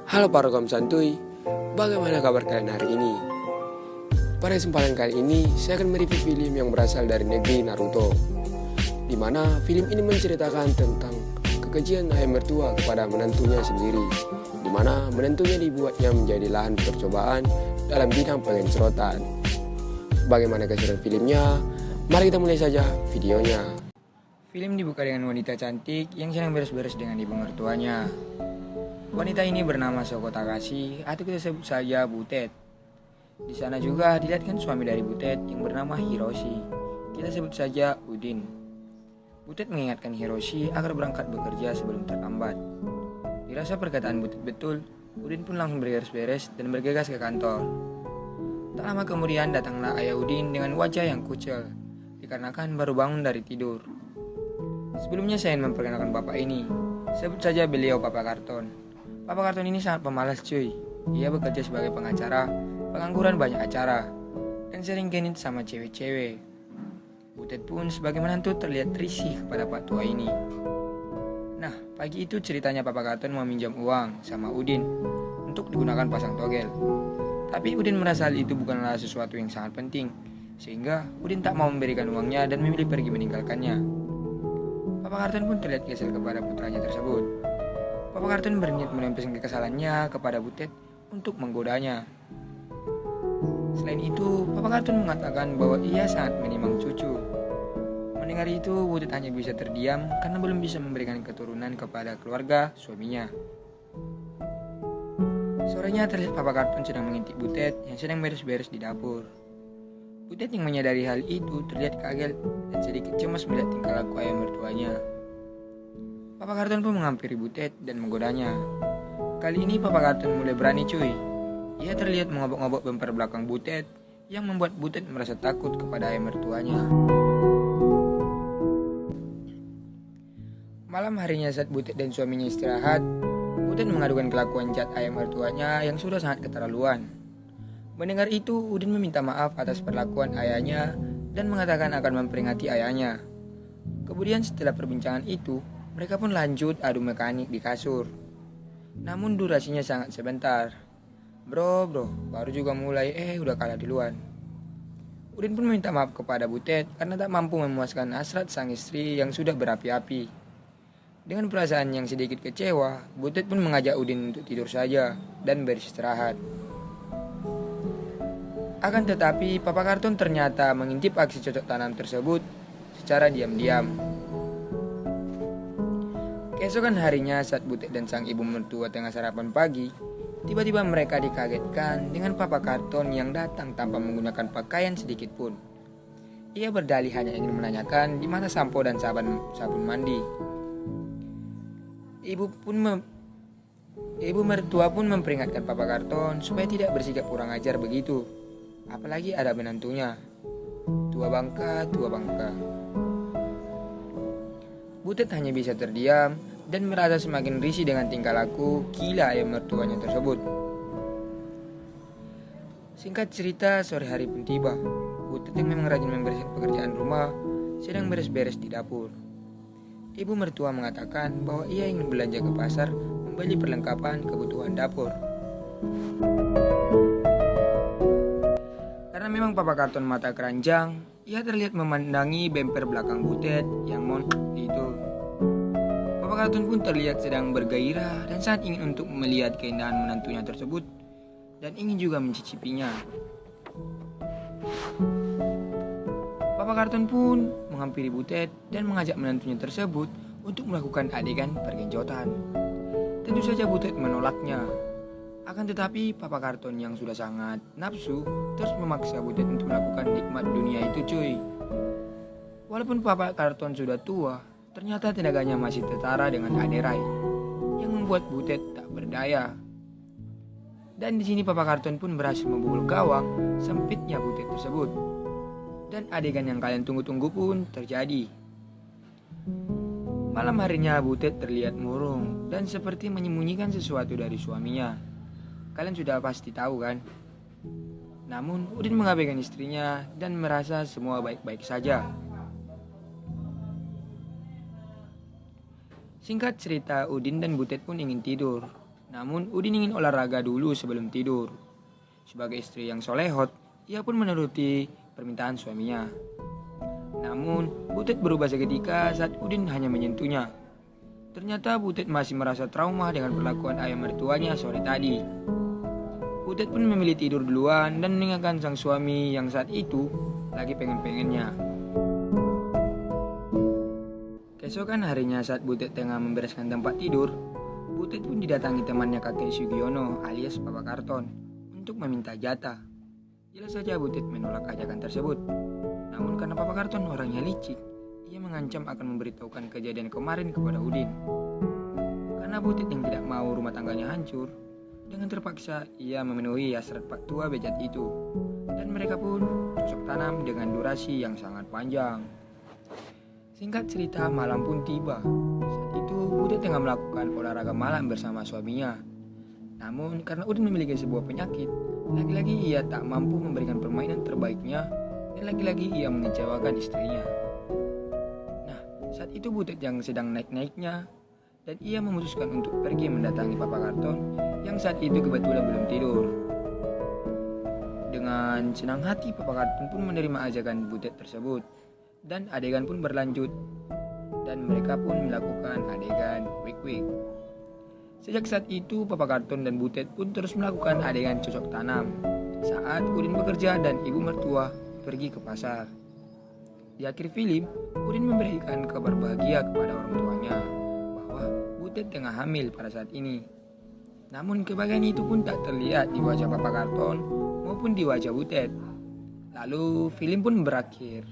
Halo para kaum santuy, bagaimana kabar kalian hari ini? Pada kesempatan kali ini, saya akan mereview film yang berasal dari negeri Naruto, di mana film ini menceritakan tentang kekejian ayah mertua kepada menantunya sendiri, di mana menantunya dibuatnya menjadi lahan percobaan dalam bidang pengencerotan. Bagaimana keseruan filmnya? Mari kita mulai saja videonya. Film dibuka dengan wanita cantik yang sedang beres-beres dengan ibu mertuanya. Wanita ini bernama Shoko Takashi atau kita sebut saja Butet. Di sana juga dilihatkan suami dari Butet yang bernama Hiroshi. Kita sebut saja Udin. Butet mengingatkan Hiroshi agar berangkat bekerja sebelum terlambat. Dirasa perkataan Butet betul, Udin pun langsung beres-beres dan bergegas ke kantor. Tak lama kemudian datanglah ayah Udin dengan wajah yang kucel, dikarenakan baru bangun dari tidur. Sebelumnya saya ingin memperkenalkan bapak ini. Sebut saja beliau Papa Karton. Papa Karton ini sangat pemalas cuy. Ia bekerja sebagai pengacara, pengangguran banyak acara, dan sering genit sama cewek-cewek. Butet pun sebagai menantu terlihat risih kepada pak tua ini. Nah, pagi itu ceritanya Papa Karton meminjam uang sama Udin untuk digunakan pasang togel. Tapi Udin merasa hal itu bukanlah sesuatu yang sangat penting, sehingga Udin tak mau memberikan uangnya dan memilih pergi meninggalkannya. Papa Karton pun terlihat kesal kepada putranya tersebut. Papa Karton berniat melampiaskan kekesalannya kepada Butet untuk menggodanya. Selain itu, Papa Karton mengatakan bahwa ia sangat menimang cucu. Mendengar itu, Butet hanya bisa terdiam karena belum bisa memberikan keturunan kepada keluarga suaminya. Sorenya terlihat Papa Karton sedang mengintip Butet yang sedang beres-beres di dapur. Butet yang menyadari hal itu terlihat kaget dan sedikit cemas melihat tingkah laku ayah mertuanya. Papa Karton pun menghampiri Butet dan menggodanya. Kali ini Papa Karton mulai berani cuy. Ia terlihat mengobok-ngobok bemper belakang Butet yang membuat Butet merasa takut kepada ayah mertuanya. Malam harinya saat Butet dan suaminya istirahat, Butet mengadukan kelakuan jahat ayah mertuanya yang sudah sangat keterlaluan. Mendengar itu, Udin meminta maaf atas perlakuan ayahnya dan mengatakan akan memperingati ayahnya. Kemudian setelah perbincangan itu, mereka pun lanjut adu mekanik di kasur. Namun durasinya sangat sebentar. Bro, baru juga mulai, udah kalah duluan. Udin pun meminta maaf kepada Butet karena tak mampu memuaskan hasrat sang istri yang sudah berapi-api. Dengan perasaan yang sedikit kecewa, Butet pun mengajak Udin untuk tidur saja dan beristirahat. Akan tetapi, Papa Karton ternyata mengintip aksi cocok tanam tersebut secara diam-diam. Keesokan harinya saat Butet dan sang ibu mertua tengah sarapan pagi, tiba-tiba mereka dikagetkan dengan Papa Karton yang datang tanpa menggunakan pakaian sedikit pun. Ia berdalih hanya ingin menanyakan di mana sampo dan sabun mandi. Ibu mertua pun memperingatkan Papa Karton supaya tidak bersikap kurang ajar begitu. Apalagi ada menantunya. Tua bangka. Butet hanya bisa terdiam dan merasa semakin risih dengan tingkah laku gila ayah mertuanya tersebut. Singkat cerita, sore hari pun tiba. Butet yang memang rajin membereskan pekerjaan rumah sedang beres-beres di dapur. Ibu mertua mengatakan bahwa ia ingin belanja ke pasar membeli perlengkapan kebutuhan dapur. Karena memang Papa Karton mata keranjang, ia terlihat memandangi bemper belakang Butet yang itu. Papa Karton pun terlihat sedang bergairah dan sangat ingin untuk melihat keindahan menantunya tersebut dan ingin juga mencicipinya. Papa Karton pun menghampiri Butet dan mengajak menantunya tersebut untuk melakukan adegan pergenjotan. Tentu saja Butet menolaknya. Akan tetapi Papa Karton yang sudah sangat nafsu terus memaksa Butet untuk melakukan nikmat dunia itu cuy. Walaupun Papa Karton sudah tua, ternyata tenaganya masih tertara dengan Aderai yang membuat Butet tak berdaya. Dan di sini Papa Karton pun berhasil membobol gawang sempitnya Butet tersebut. Dan adegan yang kalian tunggu-tunggu pun terjadi. Malam harinya Butet terlihat murung dan seperti menyembunyikan sesuatu dari suaminya. Kalian sudah pasti tahu kan? Namun Udin mengabaikan istrinya dan merasa semua baik-baik saja. Singkat cerita, Udin dan Butet pun ingin tidur. Namun Udin ingin olahraga dulu sebelum tidur. Sebagai istri yang solehot, ia pun menuruti permintaan suaminya. Namun Butet berubah seketika saat Udin hanya menyentuhnya. Ternyata Butet masih merasa trauma dengan perlakuan ayah mertuanya sore tadi. Butet pun memilih tidur duluan dan meninggalkan sang suami yang saat itu lagi pengen-pengennya. Keesokan harinya saat Butet tengah membereskan tempat tidur, Butet pun didatangi temannya kakek Sugiono alias Papa Karton untuk meminta jatah. Jelas saja Butet menolak ajakan tersebut. Namun karena Papa Karton orangnya licik, ia mengancam akan memberitahukan kejadian kemarin kepada Udin. Karena Butet yang tidak mau rumah tangganya hancur, dengan terpaksa ia memenuhi hasrat Pak Tua bejat itu. Dan mereka pun cocok tanam dengan durasi yang sangat panjang. Singkat cerita, malam pun tiba. Saat itu Butet tengah melakukan olahraga malam bersama suaminya. Namun karena Udin memiliki sebuah penyakit, lagi-lagi ia tak mampu memberikan permainan terbaiknya dan lagi-lagi ia mengecewakan istrinya. Nah, saat itu Butet yang sedang naik-naiknya dan ia memutuskan untuk pergi mendatangi Papa Karton yang saat itu kebetulan belum tidur. Dengan senang hati Papa Karton pun menerima ajakan Butet tersebut. Dan adegan pun berlanjut dan mereka pun melakukan adegan wik-wik. Sejak saat itu Papa Karton dan Butet pun terus melakukan adegan cocok tanam saat Udin bekerja dan ibu mertua pergi ke pasar. Di akhir film, Udin memberikan kabar bahagia kepada orang tuanya bahwa Butet tengah hamil pada saat ini. Namun kebahagiaan itu pun tak terlihat di wajah Papa Karton maupun di wajah Butet. Lalu film pun berakhir.